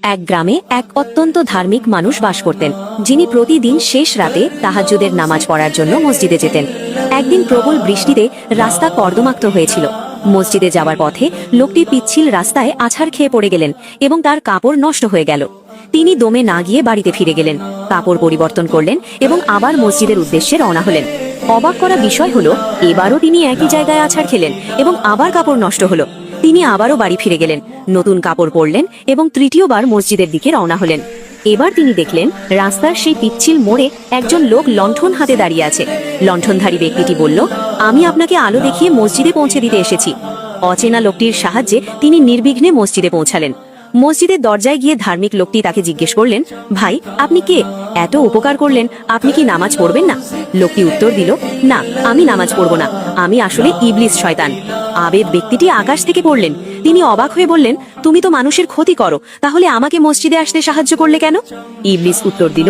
এক গ্রামে এক অত্যন্ত ধার্মিক মানুষ বাস করতেন, যিনি প্রতিদিন শেষ রাতে তাহাজ্জুদের নামাজ পড়ার জন্য মসজিদে যেতেন। একদিন প্রবল বৃষ্টিতে রাস্তা কর্দমাক্ত হয়েছিল। মসজিদে যাওয়ার পথে লোকটি পিচ্ছিল রাস্তায় আছাড় খেয়ে পড়ে গেলেন এবং তার কাপড় নষ্ট হয়ে গেল। তিনি দমে না গিয়ে বাড়িতে ফিরে গেলেন, কাপড় পরিবর্তন করলেন এবং আবার মসজিদের উদ্দেশ্যে রওনা হলেন। অবাক করা বিষয় হলো, এবারও তিনি একই জায়গায় আছাড় খেলেন এবং আবার কাপড় নষ্ট হলো। তিনি আবারও বাড়ি ফিরে গেলেন, নতুন কাপড় পরলেন এবং তৃতীয়বার মসজিদের দিকে রওনা হলেন। এবার তিনি দেখলেন রাস্তার সেই পিচ্ছিল মোড়ে একজন লোক লণ্ঠন হাতে দাঁড়িয়ে আছে। লণ্ঠনধারী ব্যক্তিটি বলল, আমি আপনাকে আলো দেখিয়ে মসজিদে পৌঁছে দিতে এসেছি। অচেনা লোকটির সাহায্যে তিনি নির্বিঘ্নে মসজিদে পৌঁছালেন। মসজিদের দরজায় গিয়ে ধার্মিক লোকটি তাকে জিজ্ঞেস করলেন, ভাই, আপনি কে? এত উপকার করলেন, আপনি কি নামাজ পড়বেন না? লোকটি উত্তর দিল, না, আমি নামাজ পড়ব না, আমি আসলে ইবলিস শয়তান। আবেদ ব্যক্তিটি আকাশ থেকে পড়লেন। তিনি অবাক হয়ে বললেন, তুমি তো মানুষের ক্ষতি করো, তাহলে আমাকে মসজিদে আসতে সাহায্য করলে কেন? ইবলিস উত্তর দিল,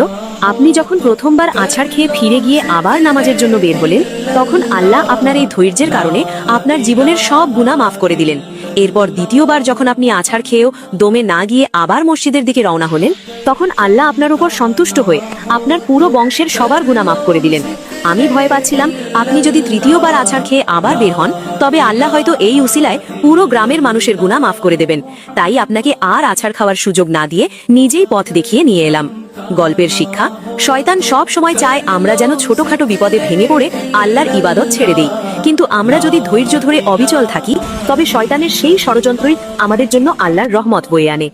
আপনি যখন প্রথমবার আছাড় খেয়ে ফিরে গিয়ে আবার নামাজের জন্য বের হলেন, তখন আল্লাহ আপনার এই ধৈর্যের কারণে আপনার জীবনের সব গুনাহ মাফ করে দিলেন। এরপর দ্বিতীয়বার যখন আপনি আছাড় খেয়েও দমে না গিয়ে আবার মসজিদের দিকে রওনা হলেন, তখন আল্লাহ আপনার উপর সন্তুষ্ট হয়ে আপনার পুরো বংশের সবার গুনাহ মাফ করে দিলেন। আমি ভয় পাচ্ছিলাম আপনি যদি তৃতীয়বার আছাড় খেয়ে আবার বের হন, তবে আল্লাহ হয়তো এই উসিলায় পুরো গ্রামের মানুষের গুনাহ মাফ করে দেবেন। তাই আপনাকে আর আছাড় খাওয়ার সুযোগ না দিয়ে নিজেই পথ দেখিয়ে নিয়ে এলাম। গল্পের শিক্ষা, শয়তান সব সময় চায় আমরা যেন ছোটখাটো বিপদে ভেঙে পড়ে আল্লাহর ইবাদত ছেড়ে দেই। কিন্তু আমরা যদি ধৈর্য ধরে অবিচল থাকি, তবে শয়তানের সেই ষড়যন্ত্রই আমাদের জন্য আল্লাহর রহমত বয়ে আনে।